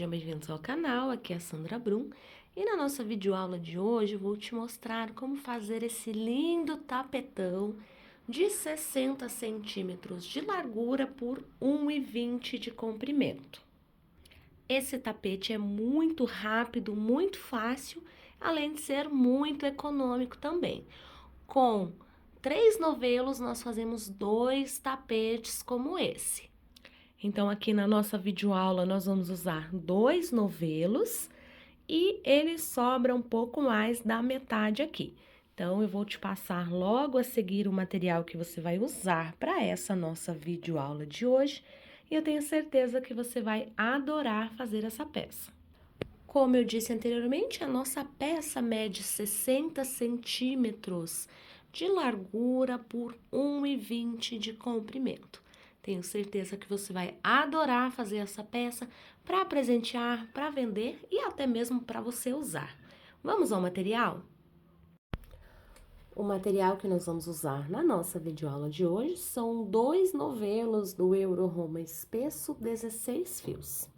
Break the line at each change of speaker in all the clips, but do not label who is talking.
sejam bem-vindos ao canal, aqui é a Sandra Brum. E na nossa videoaula de hoje eu vou te mostrar como fazer esse lindo tapetão de 60 centímetros de largura por 1,20 de comprimento. Esse tapete é muito rápido, muito fácil, além de ser muito econômico também. Com 3 novelos nós fazemos 2 tapetes como esse. Então, aqui na nossa videoaula, nós vamos usar 2 novelos e ele sobra um pouco mais da metade aqui. Então, eu vou te passar logo a seguir o material que você vai usar para essa nossa videoaula de hoje. E eu tenho certeza que você vai adorar fazer essa peça. Como eu disse anteriormente, a nossa peça mede 60 centímetros de largura por 1,20 de comprimento. Tenho certeza que você vai adorar fazer essa peça para presentear, para vender e até mesmo para você usar. Vamos ao material? O material que nós vamos usar na nossa videoaula de hoje são 2 novelos do Euro Roma espesso, 16 fios.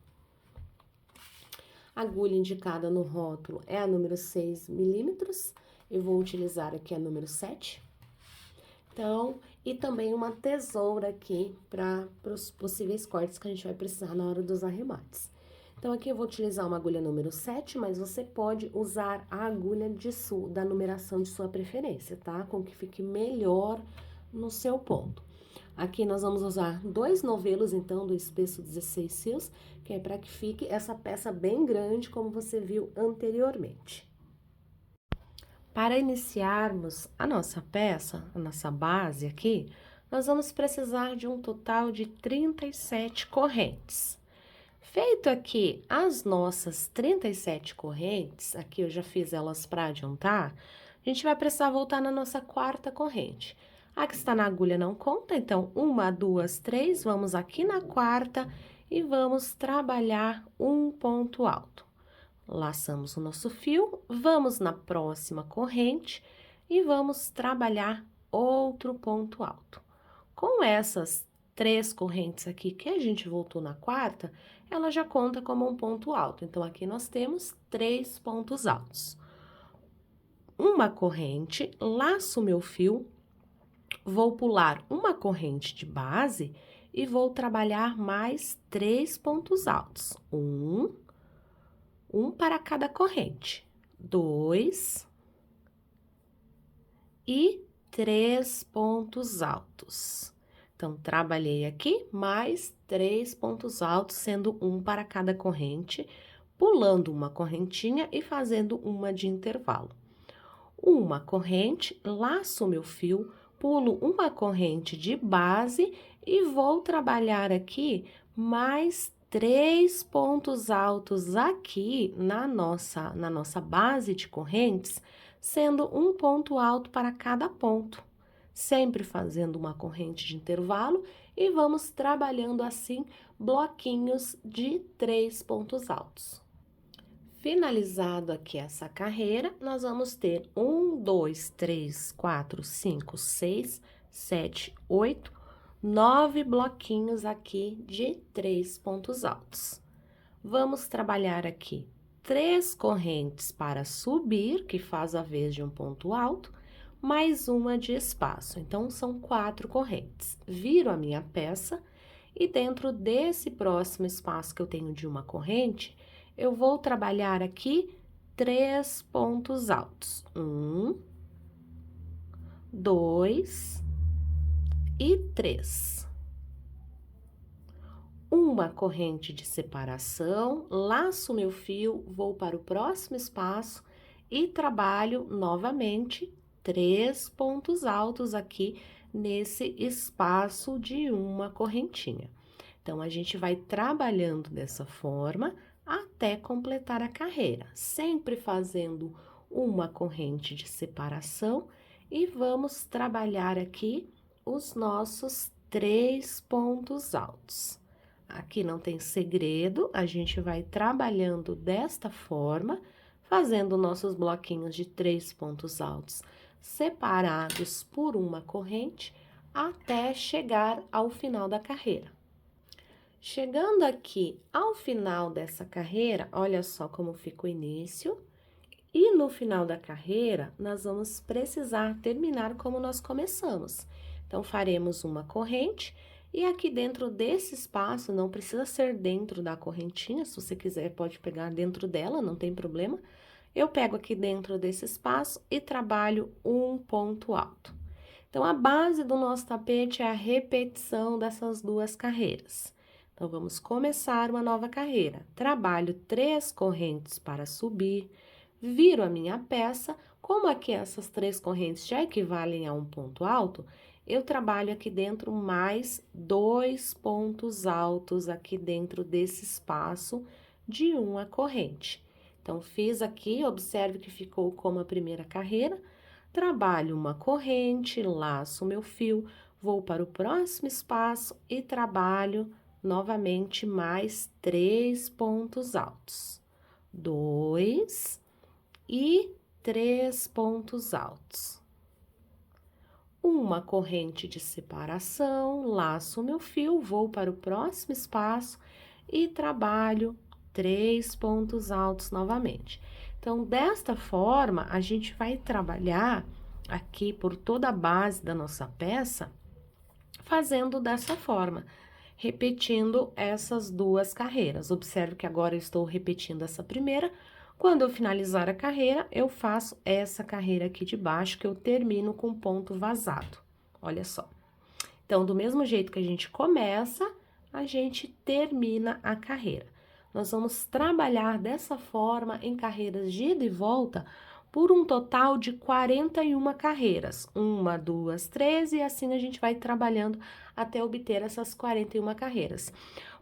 A agulha indicada no rótulo é a número 6 milímetros, eu vou utilizar aqui a número 7. Então, e também uma tesoura aqui para os possíveis cortes que a gente vai precisar na hora dos arremates. Então, aqui eu vou utilizar uma agulha número 7, mas você pode usar a agulha da numeração de sua preferência, tá? Com que fique melhor no seu ponto. Aqui nós vamos usar 2 novelos, então, do espesso 16 fios, que é para que fique essa peça bem grande, como você viu anteriormente. Para iniciarmos a nossa peça, a nossa base aqui, nós vamos precisar de um total de 37 correntes. Feito aqui as nossas 37 correntes, aqui eu já fiz elas para adiantar, a gente vai precisar voltar na nossa 4ª corrente. A que está na agulha não conta, então 1, 2, 3, vamos aqui na 4ª e vamos trabalhar um ponto alto. Laçamos o nosso fio, vamos na próxima corrente e vamos trabalhar outro ponto alto. Com essas 3 correntes aqui que a gente voltou na 4ª, ela já conta como um ponto alto. Então, aqui nós temos 3 pontos altos. Uma corrente, laço meu fio, vou pular uma corrente de base e vou trabalhar mais 3 pontos altos. Um para cada corrente, 2 e 3 pontos altos. Então, trabalhei aqui mais 3 pontos altos, sendo um para cada corrente, pulando uma correntinha e fazendo uma de intervalo. Uma corrente, laço meu fio, pulo uma corrente de base e vou trabalhar aqui mais 3 pontos altos aqui na nossa base de correntes, sendo um ponto alto para cada ponto. Sempre fazendo uma corrente de intervalo e vamos trabalhando assim bloquinhos de 3 pontos altos. Finalizado aqui essa carreira, nós vamos ter 1, 2, 3, 4, 5, 6, 7, 8, 9 bloquinhos aqui de 3 pontos altos. Vamos trabalhar aqui 3 correntes para subir, que faz a vez de um ponto alto, mais uma de espaço. Então, são 4 correntes. Viro a minha peça e dentro desse próximo espaço que eu tenho de uma corrente, eu vou trabalhar aqui 3 pontos altos. 1, 2 e 3. Uma corrente de separação, laço meu fio, vou para o próximo espaço e trabalho novamente 3 pontos altos aqui nesse espaço de uma correntinha. Então, a gente vai trabalhando dessa forma até completar a carreira, sempre fazendo uma corrente de separação e vamos trabalhar aqui os nossos 3 pontos altos. Aqui não tem segredo, a gente vai trabalhando desta forma, fazendo nossos bloquinhos de 3 pontos altos separados por uma corrente até chegar ao final da carreira. Chegando aqui ao final dessa carreira, olha só como fica o início. E no final da carreira, nós vamos precisar terminar como nós começamos. Então, faremos uma corrente e aqui dentro desse espaço, não precisa ser dentro da correntinha, se você quiser pode pegar dentro dela, não tem problema. Eu pego aqui dentro desse espaço e trabalho um ponto alto. Então, a base do nosso tapete é a repetição dessas duas carreiras. Então, vamos começar uma nova carreira. Trabalho 3 correntes para subir, viro a minha peça, como aqui essas 3 correntes já equivalem a um ponto alto, eu trabalho aqui dentro mais 2 pontos altos aqui dentro desse espaço de uma corrente. Então, fiz aqui, observe que ficou como a primeira carreira, trabalho uma corrente, laço meu fio, vou para o próximo espaço e trabalho novamente mais 3 pontos altos. 2 e 3 pontos altos. Uma corrente de separação, laço meu fio, vou para o próximo espaço e trabalho 3 pontos altos novamente. Então, desta forma, a gente vai trabalhar aqui por toda a base da nossa peça, fazendo dessa forma, repetindo essas duas carreiras. Observe que agora eu estou repetindo essa primeira. Quando eu finalizar a carreira, eu faço essa carreira aqui de baixo, que eu termino com ponto vazado. Olha só. Então, do mesmo jeito que a gente começa, a gente termina a carreira. Nós vamos trabalhar dessa forma em carreiras de ida e volta por um total de 41 carreiras. 1, 2, 3 e assim a gente vai trabalhando até obter essas 41 carreiras.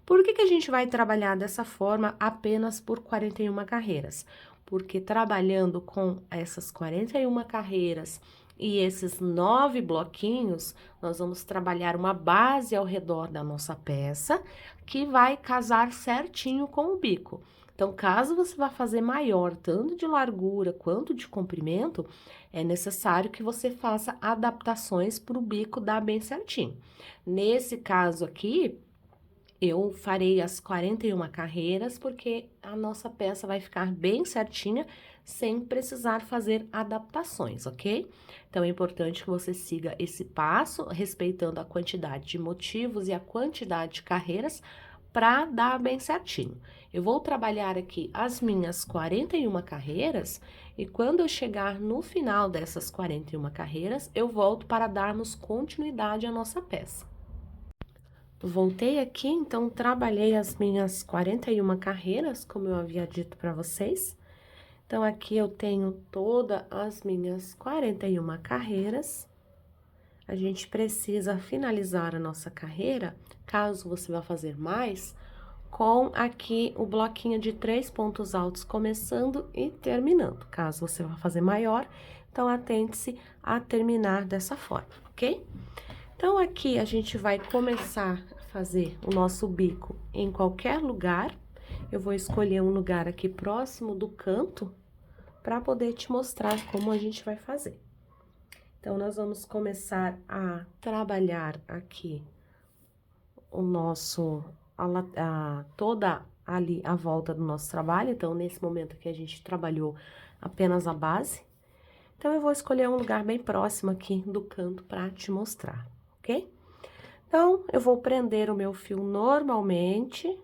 Por que a gente vai trabalhar dessa forma apenas por 41 carreiras? Porque trabalhando com essas 41 carreiras e esses 9 bloquinhos, nós vamos trabalhar uma base ao redor da nossa peça que vai casar certinho com o bico. Então, caso você vá fazer maior, tanto de largura quanto de comprimento, é necessário que você faça adaptações para o bico dar bem certinho. Nesse caso aqui, eu farei as 41 carreiras, porque a nossa peça vai ficar bem certinha, sem precisar fazer adaptações, ok? Então, é importante que você siga esse passo, respeitando a quantidade de motivos e a quantidade de carreiras, para dar bem certinho. Eu vou trabalhar aqui as minhas 41 carreiras, e quando eu chegar no final dessas 41 carreiras, eu volto para darmos continuidade à nossa peça. Voltei aqui, então, trabalhei as minhas 41 carreiras, como eu havia dito para vocês. Então, aqui eu tenho todas as minhas 41 carreiras. A gente precisa finalizar a nossa carreira, caso você vá fazer mais, com aqui o bloquinho de 3 pontos altos começando e terminando. Caso você vá fazer maior, então, atente-se a terminar dessa forma, ok? Então, aqui a gente vai começar a fazer o nosso bico em qualquer lugar. Eu vou escolher um lugar aqui próximo do canto para poder te mostrar como a gente vai fazer. Então, nós vamos começar a trabalhar aqui o nosso, toda ali a volta do nosso trabalho. Então, nesse momento aqui a gente trabalhou apenas a base. Então, eu vou escolher um lugar bem próximo aqui do canto para te mostrar, ok? Então, eu vou prender o meu fio normalmente,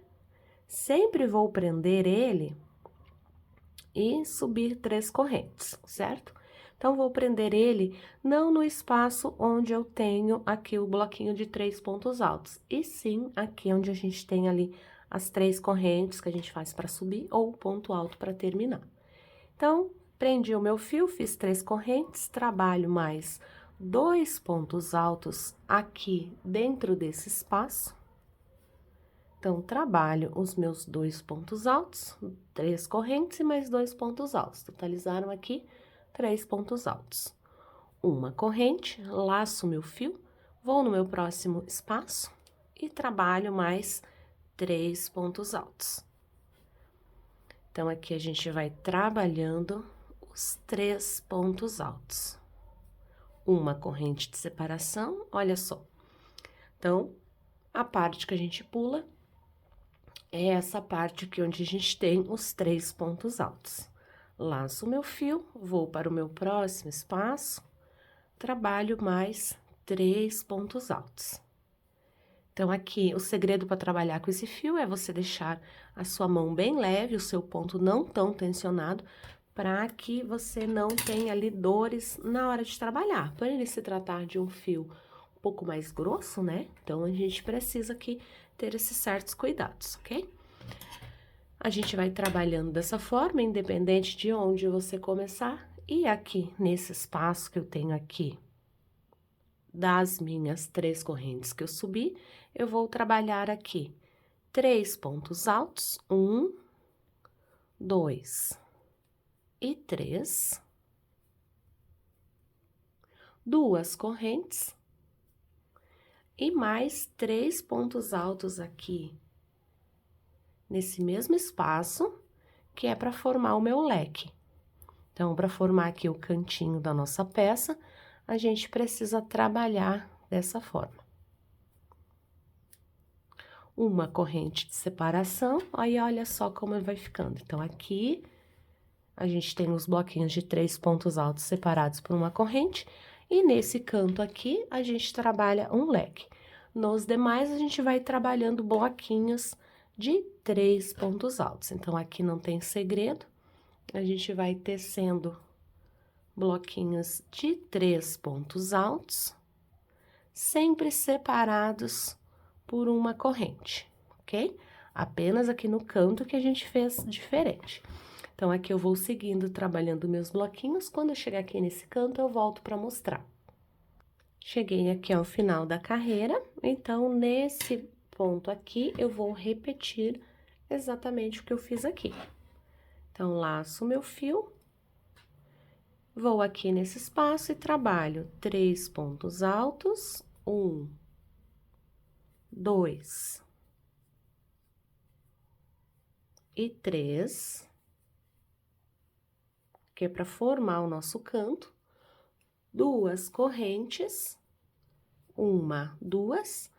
sempre vou prender ele e subir 3 correntes, certo? Então, vou prender ele não no espaço onde eu tenho aqui o bloquinho de 3 pontos altos, e sim aqui onde a gente tem ali as 3 correntes que a gente faz para subir ou o ponto alto para terminar. Então, prendi o meu fio, fiz 3 correntes, trabalho mais 2 pontos altos aqui dentro desse espaço. Então, trabalho os meus 2 pontos altos, 3 correntes e mais 2 pontos altos. Totalizaram aqui 3 pontos altos. Uma corrente, laço meu fio, vou no meu próximo espaço e trabalho mais 3 pontos altos. Então, aqui a gente vai trabalhando os 3 pontos altos. Uma corrente de separação, olha só. Então, a parte que a gente pula é essa parte aqui onde a gente tem os 3 pontos altos. Laço o meu fio, vou para o meu próximo espaço, trabalho mais 3 pontos altos. Então, aqui, o segredo para trabalhar com esse fio é você deixar a sua mão bem leve, o seu ponto não tão tensionado, para que você não tenha ali dores na hora de trabalhar. Por ele se tratar de um fio um pouco mais grosso, né? Então, a gente precisa aqui ter esses certos cuidados, ok? A gente vai trabalhando dessa forma, independente de onde você começar. E aqui, nesse espaço que eu tenho aqui, das minhas 3 correntes que eu subi, eu vou trabalhar aqui 3 pontos altos, 1, 2 e 3. 2 correntes e mais 3 pontos altos aqui, nesse mesmo espaço, que é para formar o meu leque. Então, para formar aqui o cantinho da nossa peça, a gente precisa trabalhar dessa forma. Uma corrente de separação, aí olha só como vai ficando. Então, aqui, a gente tem os bloquinhos de 3 pontos altos separados por uma corrente, e nesse canto aqui, a gente trabalha um leque. Nos demais, a gente vai trabalhando bloquinhos de 3 pontos altos. Então, aqui não tem segredo, a gente vai tecendo bloquinhos de 3 pontos altos, sempre separados por uma corrente, ok? Apenas aqui no canto que a gente fez diferente. Então, aqui eu vou seguindo, trabalhando meus bloquinhos. Quando eu chegar aqui nesse canto, eu volto para mostrar. Cheguei aqui ao final da carreira, então, nesse ponto aqui, eu vou repetir exatamente o que eu fiz aqui. Então, laço meu fio, vou aqui nesse espaço e trabalho 3 pontos altos, 1, 2 e 3, que é para formar o nosso canto, 2 correntes, 1, 2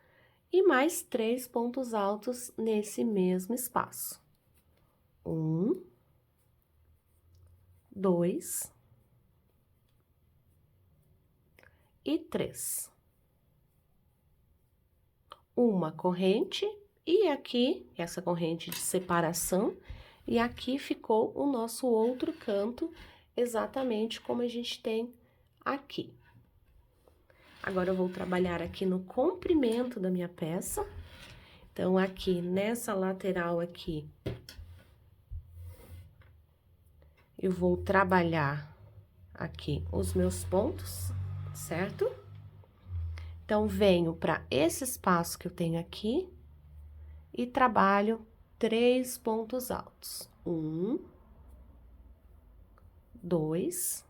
e mais 3 pontos altos nesse mesmo espaço. 1, 2 e 3. Uma corrente e aqui, essa corrente de separação, e aqui ficou o nosso outro canto, exatamente como a gente tem aqui. Agora, eu vou trabalhar aqui no comprimento da minha peça. Então, aqui, nessa lateral aqui, eu vou trabalhar aqui os meus pontos, certo? Então, venho para esse espaço que eu tenho aqui e trabalho 3 pontos altos. 1, 2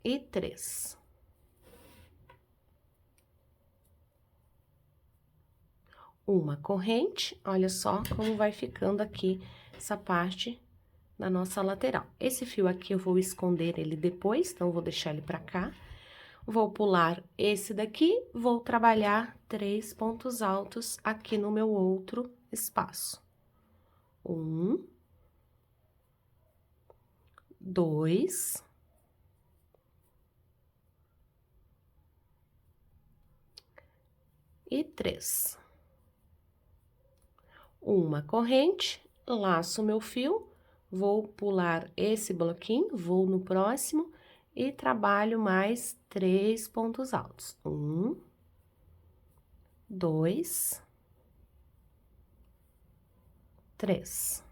e 3. Uma corrente, olha só como vai ficando aqui essa parte da nossa lateral. Esse fio aqui eu vou esconder ele depois, então, vou deixar ele pra cá. Vou pular esse daqui, vou trabalhar 3 pontos altos aqui no meu outro espaço. 1, 2 e 3. Uma corrente, laço meu fio, vou pular esse bloquinho, vou no próximo e trabalho mais 3 pontos altos. 1, 2, 3.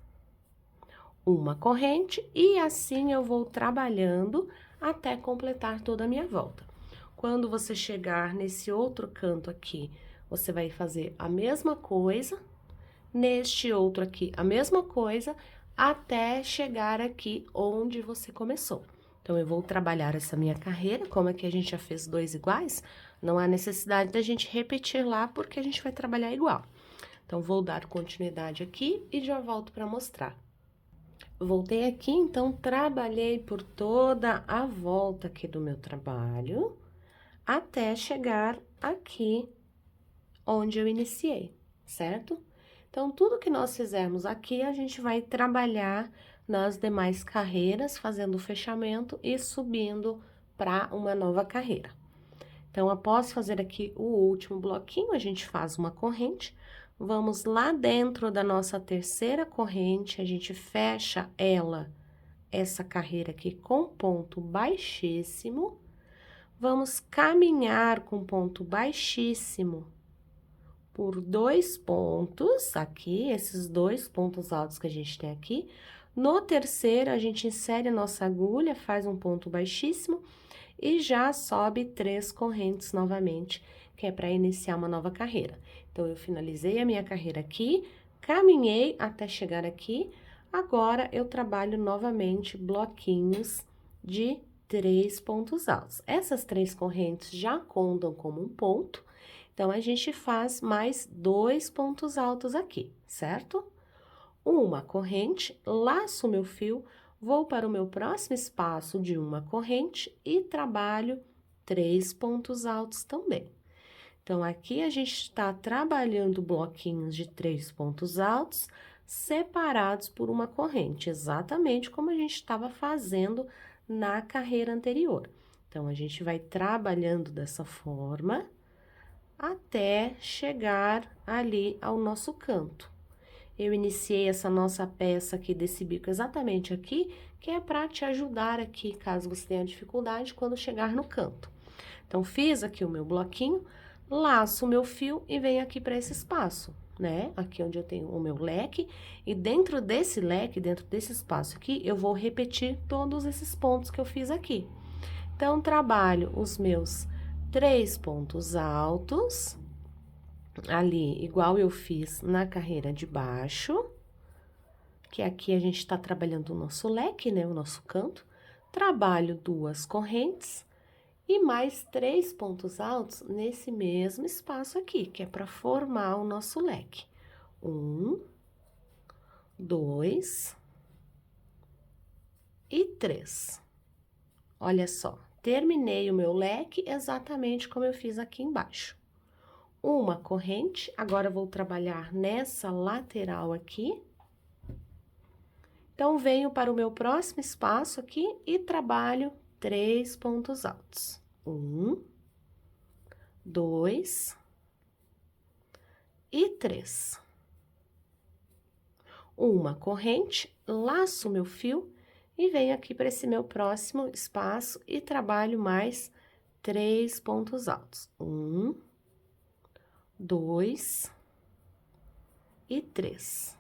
Uma corrente e assim eu vou trabalhando até completar toda a minha volta. Quando você chegar nesse outro canto aqui, você vai fazer a mesma coisa, neste outro aqui a mesma coisa, até chegar aqui onde você começou. Então, eu vou trabalhar essa minha carreira, como aqui a gente já fez 2 iguais, não há necessidade da gente repetir lá, porque a gente vai trabalhar igual. Então, vou dar continuidade aqui e já volto para mostrar. Voltei aqui, então, trabalhei por toda a volta aqui do meu trabalho, até chegar aqui onde eu iniciei. certo? Então, tudo que nós fizermos aqui, a gente vai trabalhar nas demais carreiras, fazendo o fechamento e subindo para uma nova carreira. Então, após fazer aqui o último bloquinho, a gente faz uma corrente, vamos lá dentro da nossa terceira corrente, a gente fecha essa carreira aqui com ponto baixíssimo, vamos caminhar com ponto baixíssimo por 2 pontos aqui, esses 2 pontos altos que a gente tem aqui. No terceiro, a gente insere a nossa agulha, faz um ponto baixíssimo e já sobe 3 correntes novamente, que é para iniciar uma nova carreira. Então, eu finalizei a minha carreira aqui, caminhei até chegar aqui, agora eu trabalho novamente bloquinhos de 3 pontos altos. Essas 3 correntes já contam como um ponto, então, a gente faz mais 2 pontos altos aqui, certo? Uma corrente, laço meu fio, vou para o meu próximo espaço de uma corrente e trabalho 3 pontos altos também. Então, aqui a gente está trabalhando bloquinhos de 3 pontos altos separados por uma corrente, exatamente como a gente estava fazendo na carreira anterior. Então, a gente vai trabalhando dessa forma até chegar ali ao nosso canto. Eu iniciei essa nossa peça aqui desse bico exatamente aqui, que é para te ajudar aqui, caso você tenha dificuldade, quando chegar no canto. Então, fiz aqui o meu bloquinho, laço o meu fio e venho aqui para esse espaço, né? Aqui onde eu tenho o meu leque, e dentro desse leque, dentro desse espaço aqui, eu vou repetir todos esses pontos que eu fiz aqui. Então, trabalho os meus 3 pontos altos, ali, igual eu fiz na carreira de baixo, que aqui a gente tá trabalhando o nosso leque, né, o nosso canto. Trabalho 2 correntes e mais 3 pontos altos nesse mesmo espaço aqui, que é para formar o nosso leque. 1, 2 e 3. Olha só. Terminei o meu leque exatamente como eu fiz aqui embaixo. Uma corrente, agora vou trabalhar nessa lateral aqui. Então, venho para o meu próximo espaço aqui e trabalho 3 pontos altos. 1, 2 e 3. Uma corrente, laço meu fio e venho aqui para esse meu próximo espaço e trabalho mais 3 pontos altos. 1, 2 e 3.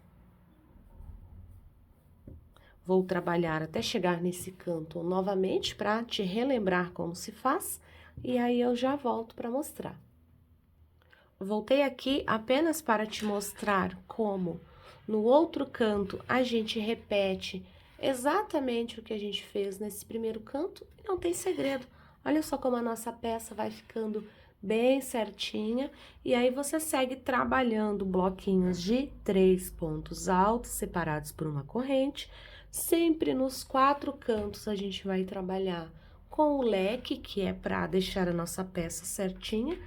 Vou trabalhar até chegar nesse canto novamente para te relembrar como se faz, e aí eu já volto para mostrar. Voltei aqui apenas para te mostrar como no outro canto a gente repete exatamente o que a gente fez nesse primeiro canto e não tem segredo. Olha só como a nossa peça vai ficando bem certinha, e aí você segue trabalhando bloquinhos de 3 pontos altos separados por uma corrente. Sempre nos 4 cantos a gente vai trabalhar com o leque, que é para deixar a nossa peça certinha,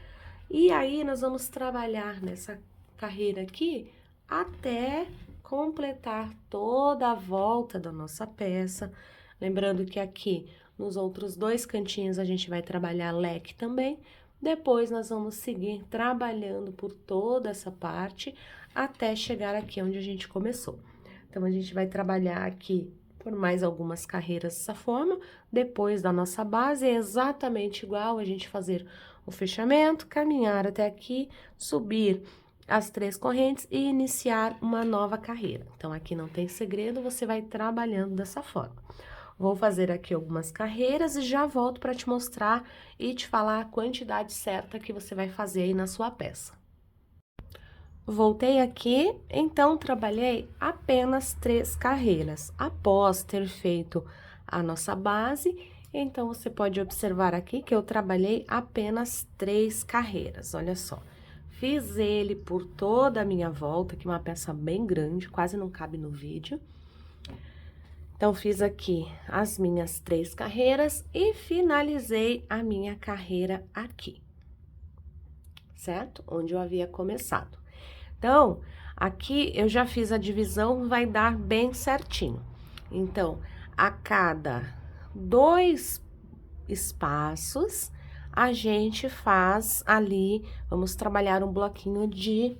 e aí nós vamos trabalhar nessa carreira aqui até completar toda a volta da nossa peça. Lembrando que aqui nos outros 2 cantinhos a gente vai trabalhar leque também. Depois, nós vamos seguir trabalhando por toda essa parte até chegar aqui onde a gente começou. Então, a gente vai trabalhar aqui por mais algumas carreiras dessa forma. Depois da nossa base, é exatamente igual a gente fazer o fechamento, caminhar até aqui, subir as 3 correntes e iniciar uma nova carreira. Então, aqui não tem segredo, você vai trabalhando dessa forma. Vou fazer aqui algumas carreiras e já volto para te mostrar e te falar a quantidade certa que você vai fazer aí na sua peça. Voltei aqui, então trabalhei apenas 3 carreiras. Após ter feito a nossa base, então você pode observar aqui que eu trabalhei apenas 3 carreiras, olha só. Fiz ele por toda a minha volta, que é uma peça bem grande, quase não cabe no vídeo. Então, fiz aqui as minhas 3 carreiras e finalizei a minha carreira aqui, certo? Onde eu havia começado. Então, aqui eu já fiz a divisão, vai dar bem certinho. Então, a cada 2 espaços, a gente faz ali, vamos trabalhar um bloquinho de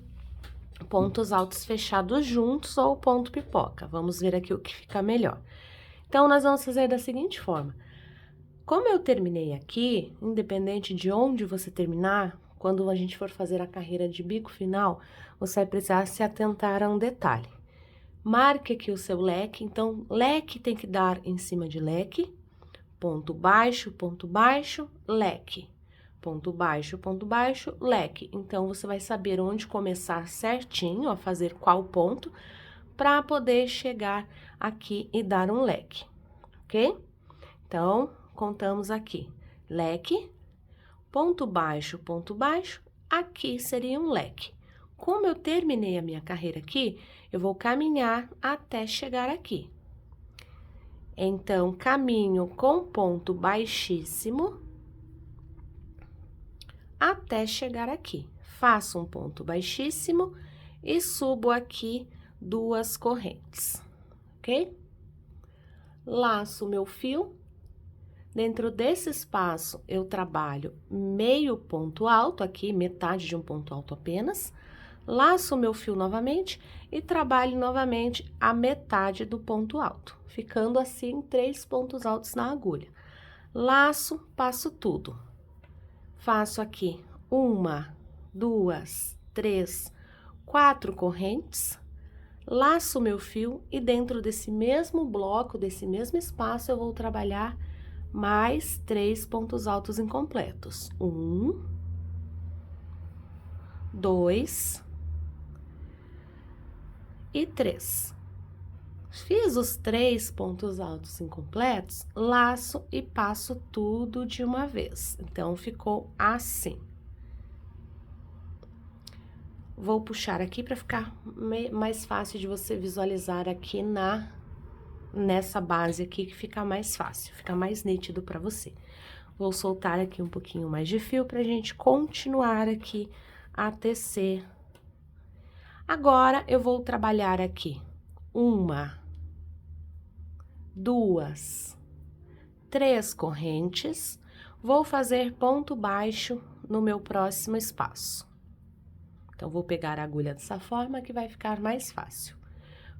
pontos altos fechados juntos ou ponto pipoca. Vamos ver aqui o que fica melhor. Então, nós vamos fazer da seguinte forma. Como eu terminei aqui, independente de onde você terminar, quando a gente for fazer a carreira de bico final, você vai precisar se atentar a um detalhe. Marque aqui o seu leque, então, leque tem que dar em cima de leque, ponto baixo, leque. Ponto baixo, leque. Então, você vai saber onde começar certinho, a fazer qual ponto, para poder chegar aqui e dar um leque, ok? Então, contamos aqui, leque, ponto baixo, aqui seria um leque. Como eu terminei a minha carreira aqui, eu vou caminhar até chegar aqui. Então, caminho com ponto baixíssimo até chegar aqui. Faço um ponto baixíssimo e subo aqui 2 correntes, ok? Laço meu fio. Dentro desse espaço, eu trabalho meio ponto alto aqui, metade de um ponto alto apenas. Laço meu fio novamente e trabalho novamente a metade do ponto alto, ficando assim 3 pontos altos na agulha. Laço, passo tudo. Faço aqui 1, 2, 3, 4 correntes, laço meu fio e dentro desse mesmo bloco, desse mesmo espaço, eu vou trabalhar mais 3 pontos altos incompletos. 1, 2 e 3. Fiz os 3 pontos altos incompletos, laço e passo tudo de uma vez. Então, ficou assim. Vou puxar aqui para ficar mais fácil de você visualizar aqui nessa base aqui, que fica mais fácil, fica mais nítido para você. Vou soltar aqui um pouquinho mais de fio pra gente continuar aqui a tecer. Agora, eu vou trabalhar aqui 1, 2, 3 correntes, vou fazer ponto baixo no meu próximo espaço. Então, vou pegar a agulha dessa forma que vai ficar mais fácil.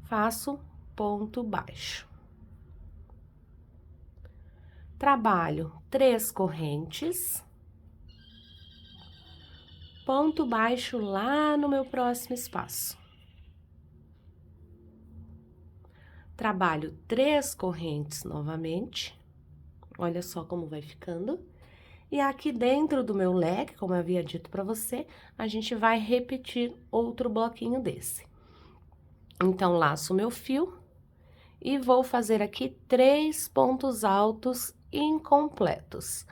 Faço ponto baixo. Trabalho 3 correntes, ponto baixo lá no meu próximo espaço. Trabalho 3 correntes novamente, olha só como vai ficando. E aqui dentro do meu leque, como eu havia dito para você, a gente vai repetir outro bloquinho desse. Então, laço meu fio e vou fazer aqui 3 pontos altos incompletos,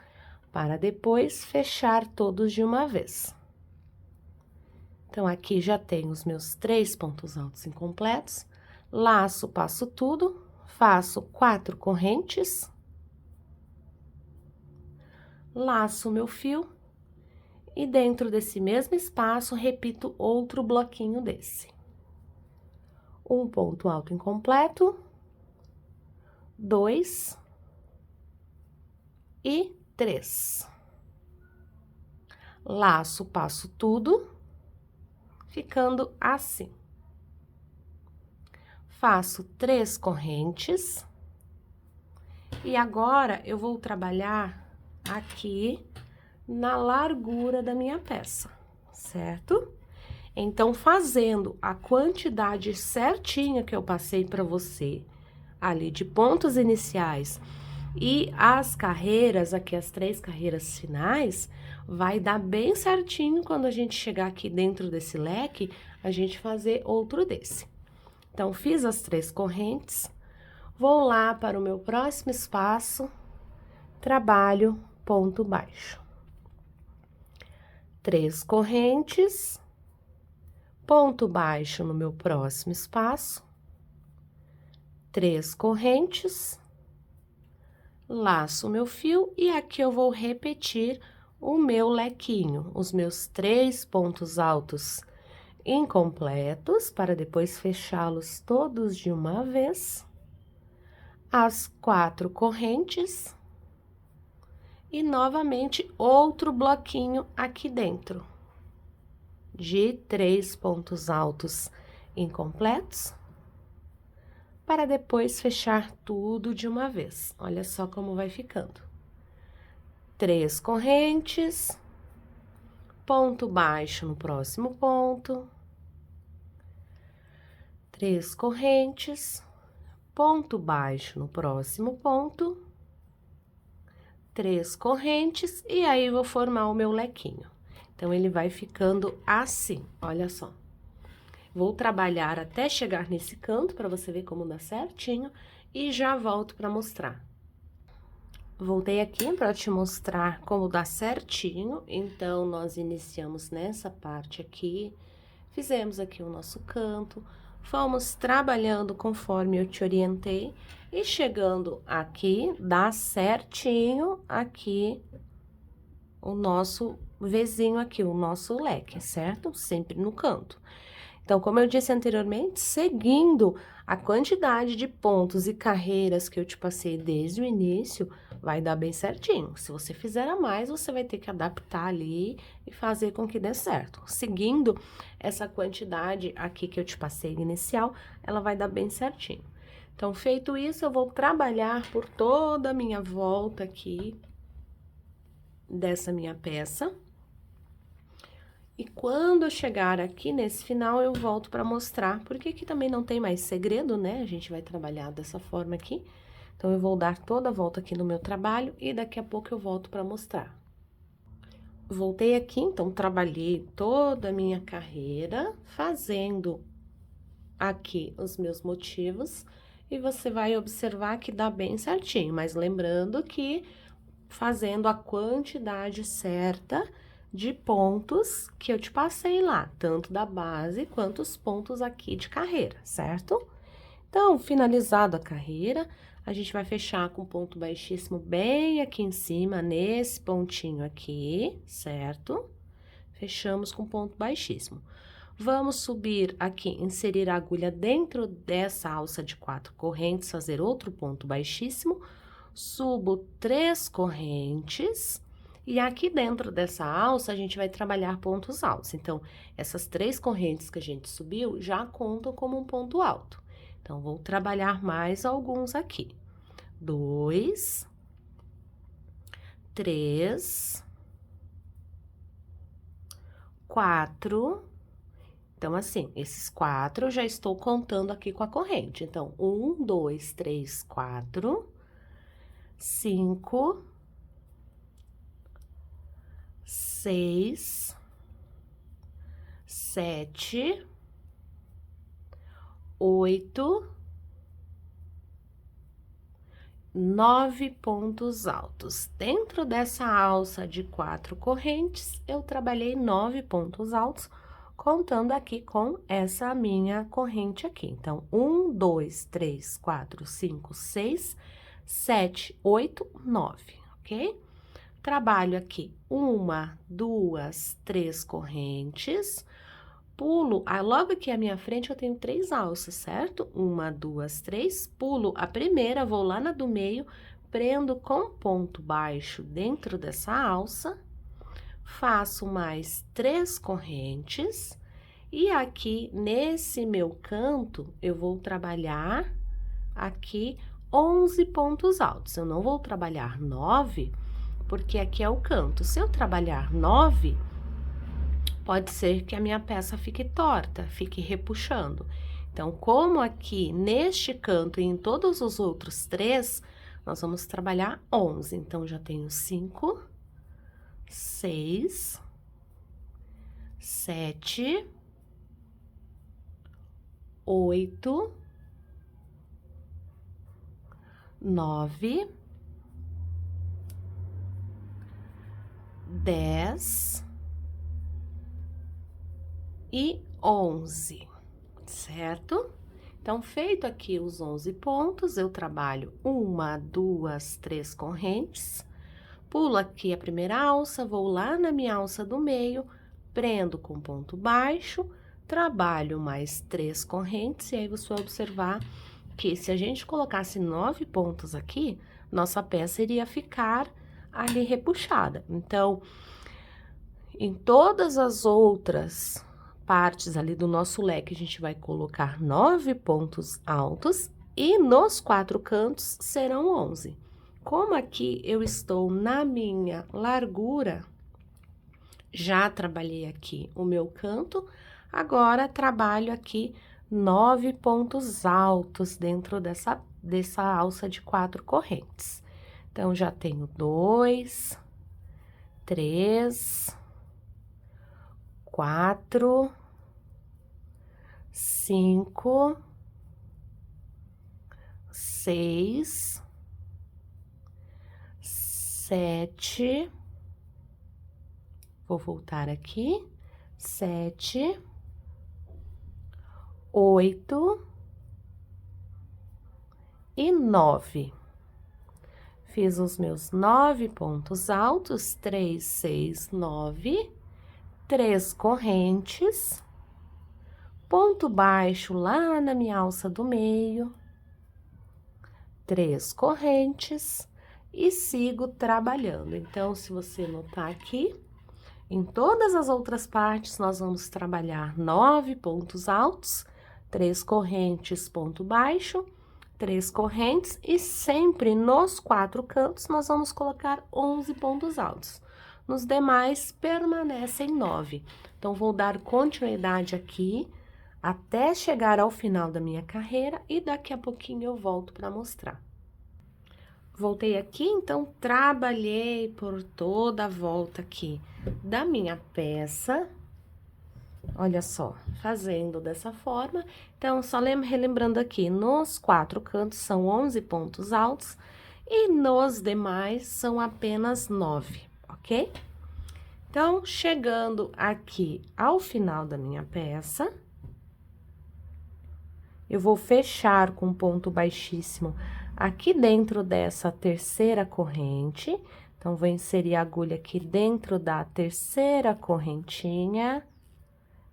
para depois fechar todos de uma vez. Então, aqui já tenho os meus 3 pontos altos incompletos, laço, passo tudo, faço 4 correntes, laço meu fio e dentro desse mesmo espaço repito outro bloquinho desse. Um ponto alto incompleto, 2 e 3. Laço, passo tudo, ficando assim. Faço 3 correntes e agora eu vou trabalhar aqui na largura da minha peça, certo? Então, fazendo a quantidade certinha que eu passei para você, ali de pontos iniciais e as carreiras, aqui as 3 carreiras finais, vai dar bem certinho quando a gente chegar aqui dentro desse leque, a gente fazer outro desse. Então, fiz as 3 correntes, vou lá para o meu próximo espaço, trabalho ponto baixo. 3 correntes, ponto baixo no meu próximo espaço, 3 correntes, laço o meu fio e aqui eu vou repetir o meu lequinho, os meus 3 pontos altos incompletos, para depois fechá-los todos de uma vez. As 4 correntes. E novamente outro bloquinho aqui dentro. De 3 pontos altos incompletos. Para depois fechar tudo de uma vez. Olha só como vai ficando. 3 correntes, ponto baixo no próximo ponto. 3 correntes, ponto baixo no próximo ponto. 3 correntes, e aí vou formar o meu lequinho. Então, ele vai ficando assim, olha só. Vou trabalhar até chegar nesse canto, para você ver como dá certinho, e já volto para mostrar. Voltei aqui para te mostrar como dá certinho. Então, nós iniciamos nessa parte aqui, fizemos aqui o nosso canto, fomos trabalhando conforme eu te orientei, e chegando aqui, dá certinho aqui o nosso Vzinho aqui, o nosso leque, certo? Sempre no canto. Então, como eu disse anteriormente, seguindo a quantidade de pontos e carreiras que eu te passei desde o início, vai dar bem certinho. Se você fizer a mais, você vai ter que adaptar ali e fazer com que dê certo. Seguindo essa quantidade aqui que eu te passei inicial, ela vai dar bem certinho. Então, feito isso, eu vou trabalhar por toda a minha volta aqui dessa minha peça. E quando eu chegar aqui nesse final, eu volto para mostrar, porque aqui também não tem mais segredo, né? A gente vai trabalhar dessa forma aqui. Então, eu vou dar toda a volta aqui no meu trabalho e daqui a pouco eu volto para mostrar. Voltei aqui, então, trabalhei toda a minha carreira, fazendo aqui os meus motivos, e você vai observar que dá bem certinho, mas lembrando que fazendo a quantidade certa de pontos que eu te passei lá, tanto da base quanto os pontos aqui de carreira, certo? Então, finalizada a carreira, a gente vai fechar com ponto baixíssimo bem aqui em cima, nesse pontinho aqui, certo? Fechamos com ponto baixíssimo. Vamos subir aqui, inserir a agulha dentro dessa alça de 4 correntes, fazer outro ponto baixíssimo, subo 3 correntes. E aqui dentro dessa alça, a gente vai trabalhar pontos altos. Então, essas 3 correntes que a gente subiu já contam como um ponto alto. Então, vou trabalhar mais alguns aqui. 2, 3, 4. Então, assim, esses 4 eu já estou contando aqui com a corrente. Então, 1, 2, 3, 4, 5... 6, 7, 8, 9 pontos altos. Dentro dessa alça de 4 correntes, eu trabalhei 9 pontos altos, contando aqui com essa minha corrente aqui. Então, 1, 2, 3, 4, 5, 6, 7, 8, 9, ok? Trabalho aqui 1, 2, 3 correntes, pulo, logo aqui à minha frente eu tenho 3 alças, certo? 1, 2, 3, pulo a primeira, vou lá na do meio, prendo com ponto baixo dentro dessa alça, faço mais 3 correntes, e aqui nesse meu canto eu vou trabalhar aqui 11 pontos altos. Eu não vou trabalhar 9, porque aqui é o canto. Se eu trabalhar 9, pode ser que a minha peça fique torta, fique repuxando. Então, como aqui neste canto e em todos os outros 3, nós vamos trabalhar 11. Então, já tenho 5, 6, 7, 8, 9, 10 e 11, certo? Então, feito aqui os 11 pontos, eu trabalho 1, 2, 3 correntes, pulo aqui a primeira alça, vou lá na minha alça do meio, prendo com ponto baixo, trabalho mais 3 correntes, e aí você vai observar que se a gente colocasse 9 pontos aqui, nossa peça iria ficar ali repuxada. Então, em todas as outras partes ali do nosso leque, a gente vai colocar 9 pontos altos e nos 4 cantos serão 11. Como aqui eu estou na minha largura, já trabalhei aqui o meu canto, agora trabalho aqui 9 pontos altos dentro dessa alça de 4 correntes. Então, já tenho 2, 3, 4, 5, 6, 7, vou voltar aqui, 7, 8 e 9. Fiz os meus 9 pontos altos, 3, 6, 9, 3 correntes, ponto baixo lá na minha alça do meio, 3 correntes e sigo trabalhando. Então, se você notar aqui, em todas as outras partes, nós vamos trabalhar 9 pontos altos, 3 correntes, ponto baixo, 3 correntes e sempre nos 4 cantos nós vamos colocar 11 pontos altos. Nos demais, permanecem 9. Então, vou dar continuidade aqui até chegar ao final da minha carreira e daqui a pouquinho eu volto para mostrar. Voltei aqui, então, trabalhei por toda a volta aqui da minha peça. Olha só, fazendo dessa forma. Então, só relembrando aqui, nos 4 cantos são 11 pontos altos e nos demais são apenas 9, ok? Então, chegando aqui ao final da minha peça, eu vou fechar com ponto baixíssimo aqui dentro dessa terceira corrente. Então, vou inserir a agulha aqui dentro da terceira correntinha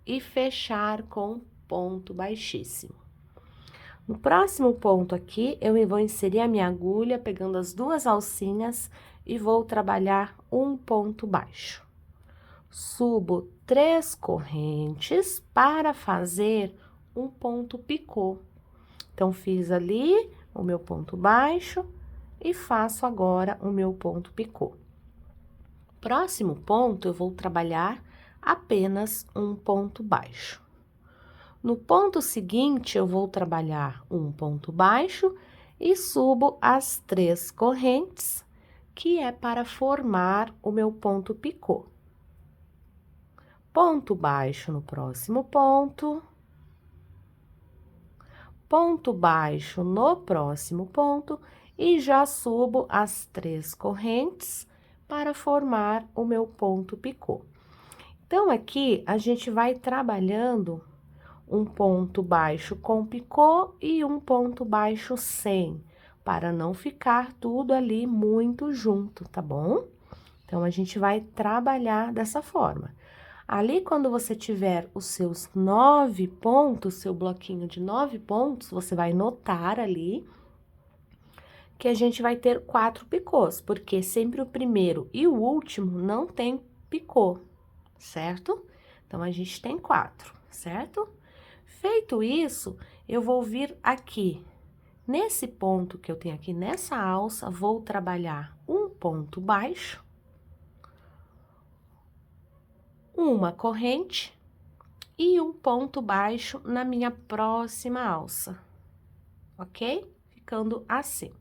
e fechar com ponto baixíssimo. No próximo ponto aqui, eu vou inserir a minha agulha, pegando as 2 alcinhas e vou trabalhar um ponto baixo. Subo 3 correntes para fazer um ponto picô. Então, fiz ali o meu ponto baixo e faço agora o meu ponto picô. Próximo ponto, eu vou trabalhar apenas um ponto baixo. No ponto seguinte, eu vou trabalhar um ponto baixo e subo as 3 correntes, que é para formar o meu ponto picô. Ponto baixo no próximo ponto. Ponto baixo no próximo ponto e já subo as 3 correntes para formar o meu ponto picô. Então, aqui, a gente vai trabalhando um ponto baixo com picô e um ponto baixo sem, para não ficar tudo ali muito junto, tá bom? Então, a gente vai trabalhar dessa forma. Ali, quando você tiver os seus 9 pontos, seu bloquinho de 9 pontos, você vai notar ali que a gente vai ter 4 picôs, porque sempre o primeiro e o último não tem picô, certo? Então, a gente tem 4, certo? Feito isso, eu vou vir aqui, nesse ponto que eu tenho aqui, nessa alça, vou trabalhar um ponto baixo, uma corrente e um ponto baixo na minha próxima alça, ok? Ficando assim.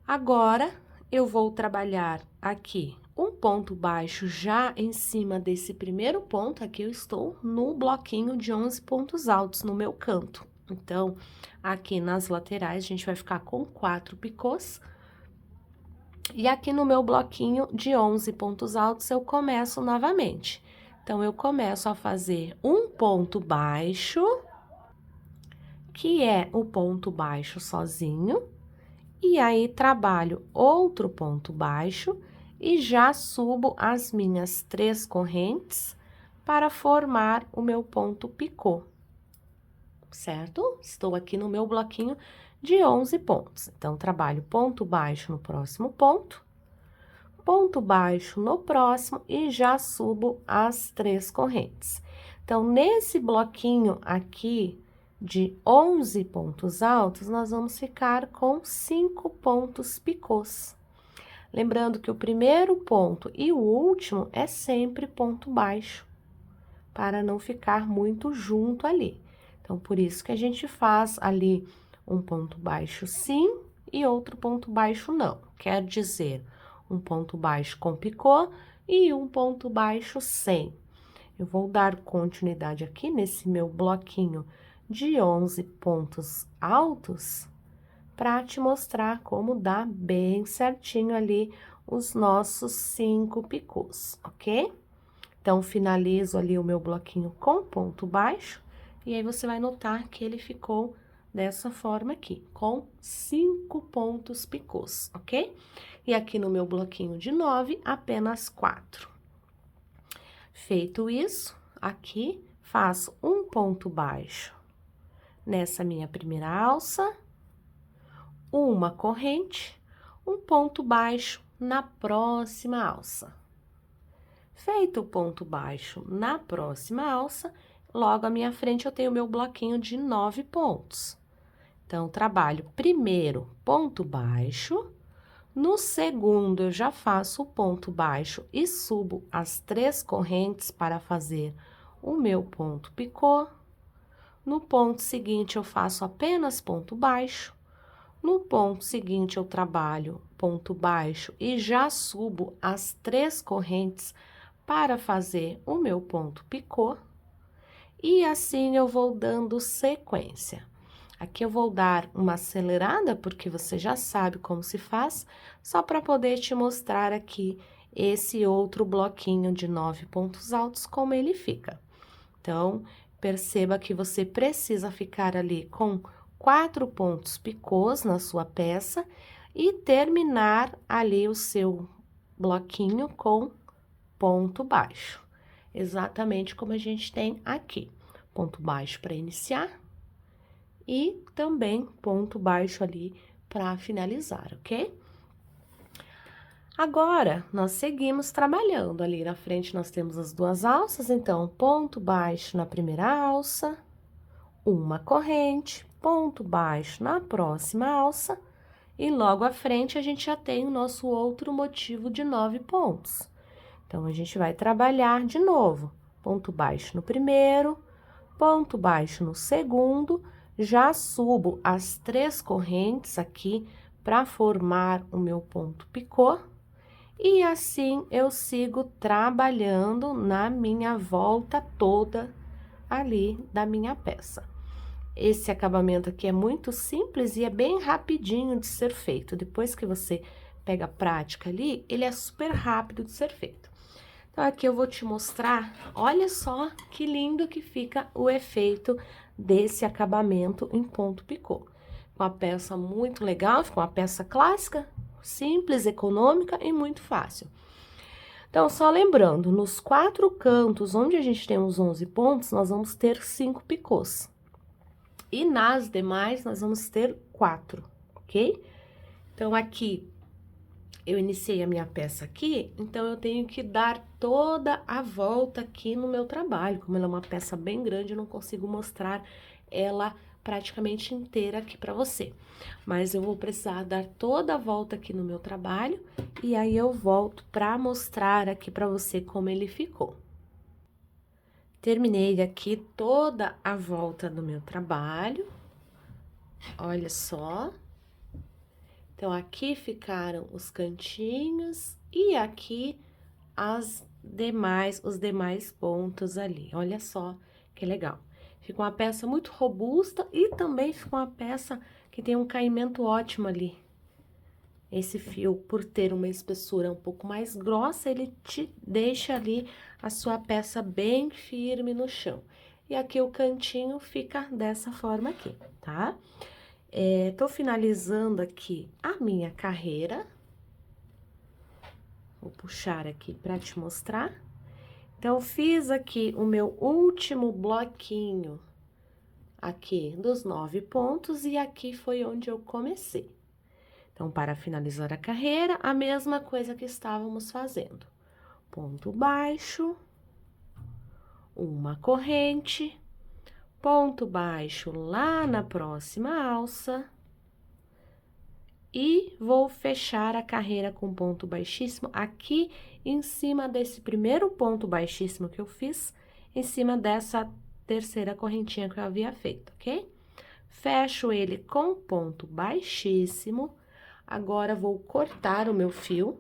Agora, eu vou trabalhar aqui um ponto baixo já em cima desse primeiro ponto, aqui eu estou no bloquinho de 11 pontos altos no meu canto. Então, aqui nas laterais, a gente vai ficar com 4 picôs. E aqui no meu bloquinho de 11 pontos altos, eu começo novamente. Então, eu começo a fazer um ponto baixo, que é o ponto baixo sozinho, e aí trabalho outro ponto baixo e já subo as minhas 3 correntes para formar o meu ponto picô, certo? Estou aqui no meu bloquinho de 11 pontos. Então, trabalho ponto baixo no próximo ponto no próximo e já subo as 3 correntes. Então, nesse bloquinho aqui de 11 pontos altos, nós vamos ficar com 5 pontos picôs. Lembrando que o primeiro ponto e o último é sempre ponto baixo, para não ficar muito junto ali. Então, por isso que a gente faz ali um ponto baixo sim e outro ponto baixo não. Quer dizer, um ponto baixo com picô e um ponto baixo sem. Eu vou dar continuidade aqui nesse meu bloquinho de 11 pontos altos para te mostrar como dá bem certinho ali os nossos 5 picôs, ok? Então, finalizo ali o meu bloquinho com ponto baixo, e aí você vai notar que ele ficou dessa forma aqui, com 5 pontos picôs, ok? E aqui no meu bloquinho de 9, apenas 4. Feito isso, aqui faço um ponto baixo nessa minha primeira alça, uma corrente, um ponto baixo na próxima alça. Feito o ponto baixo na próxima alça, logo à minha frente eu tenho o meu bloquinho de 9 pontos. Então, trabalho primeiro ponto baixo, no segundo eu já faço o ponto baixo e subo as 3 correntes para fazer o meu ponto picô. No ponto seguinte eu faço apenas ponto baixo. No ponto seguinte eu trabalho ponto baixo e já subo as 3 correntes para fazer o meu ponto picô, e assim eu vou dando sequência. Aqui eu vou dar uma acelerada, porque você já sabe como se faz, só para poder te mostrar aqui esse outro bloquinho de 9 pontos altos, como ele fica. Então, perceba que você precisa ficar ali com 4 pontos picôs na sua peça e terminar ali o seu bloquinho com ponto baixo, exatamente como a gente tem aqui. Ponto baixo para iniciar e também ponto baixo ali para finalizar, ok? Agora, nós seguimos trabalhando. Ali na frente nós temos as 2 alças, então, ponto baixo na primeira alça, uma corrente, ponto baixo na próxima alça, e logo à frente a gente já tem o nosso outro motivo de 9 pontos. Então, a gente vai trabalhar de novo, ponto baixo no primeiro, ponto baixo no segundo, já subo as 3 correntes aqui para formar o meu ponto picô, e assim eu sigo trabalhando na minha volta toda ali da minha peça. Esse acabamento aqui é muito simples e é bem rapidinho de ser feito. Depois que você pega a prática ali, ele é super rápido de ser feito. Então, aqui eu vou te mostrar, olha só que lindo que fica o efeito desse acabamento em ponto picô. Uma peça muito legal, fica uma peça clássica, simples, econômica e muito fácil. Então, só lembrando, nos 4 cantos onde a gente tem os 11 pontos, nós vamos ter 5 picôs. E nas demais, nós vamos ter 4, ok? Então, aqui eu iniciei a minha peça aqui, então eu tenho que dar toda a volta aqui no meu trabalho. Como ela é uma peça bem grande, eu não consigo mostrar ela praticamente inteira aqui para você. Mas eu vou precisar dar toda a volta aqui no meu trabalho, e aí eu volto para mostrar aqui para você como ele ficou. Terminei aqui toda a volta do meu trabalho, olha só. Então, aqui ficaram os cantinhos e aqui os demais pontos ali. Olha só que legal. Fica uma peça muito robusta e também fica uma peça que tem um caimento ótimo ali. Esse fio, por ter uma espessura um pouco mais grossa, ele te deixa ali a sua peça bem firme no chão. E aqui o cantinho fica dessa forma aqui, tá? Tô finalizando aqui a minha carreira. Vou puxar aqui para te mostrar. Então, fiz aqui o meu último bloquinho aqui dos 9 pontos e aqui foi onde eu comecei. Então, para finalizar a carreira, a mesma coisa que estávamos fazendo. Ponto baixo, uma corrente, ponto baixo lá na próxima alça e vou fechar a carreira com ponto baixíssimo aqui em cima desse primeiro ponto baixíssimo que eu fiz, em cima dessa terceira correntinha que eu havia feito, ok? Fecho ele com ponto baixíssimo, agora vou cortar o meu fio.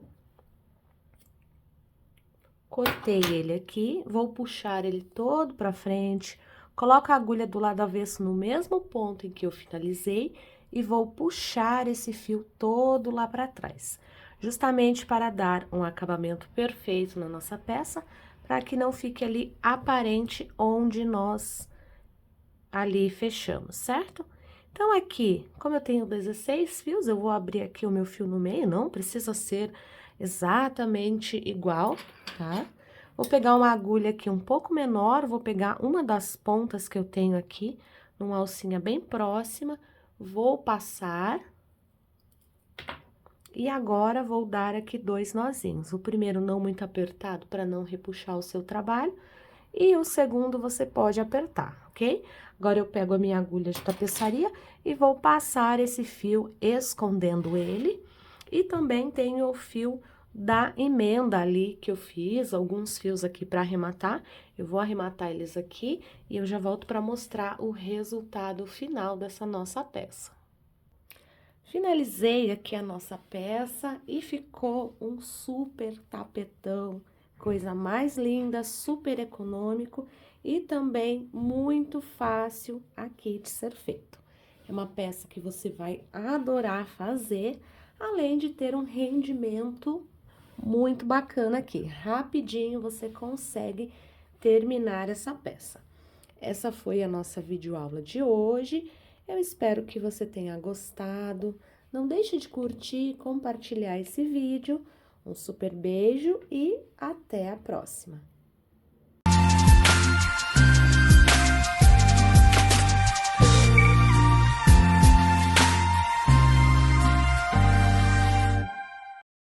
Cortei ele aqui, vou puxar ele todo pra frente, coloco a agulha do lado avesso no mesmo ponto em que eu finalizei e vou puxar esse fio todo lá pra trás, justamente para dar um acabamento perfeito na nossa peça, para que não fique ali aparente onde nós ali fechamos, certo? Então, aqui, como eu tenho 16 fios, eu vou abrir aqui o meu fio no meio, não precisa ser exatamente igual, tá? Vou pegar uma agulha aqui um pouco menor, vou pegar uma das pontas que eu tenho aqui, numa alcinha bem próxima, vou passar. E agora, vou dar aqui 2 nozinhos. O primeiro não muito apertado, para não repuxar o seu trabalho, e o segundo você pode apertar, ok? Agora, eu pego a minha agulha de tapeçaria e vou passar esse fio escondendo ele. E também tenho o fio da emenda ali que eu fiz, alguns fios aqui para arrematar. Eu vou arrematar eles aqui e eu já volto para mostrar o resultado final dessa nossa peça. Finalizei aqui a nossa peça e ficou um super tapetão, coisa mais linda, super econômico e também muito fácil aqui de ser feito. É uma peça que você vai adorar fazer, além de ter um rendimento muito bacana aqui. Rapidinho você consegue terminar essa peça. Essa foi a nossa videoaula de hoje. Eu espero que você tenha gostado. Não deixe de curtir e compartilhar esse vídeo. Um super beijo e até a próxima!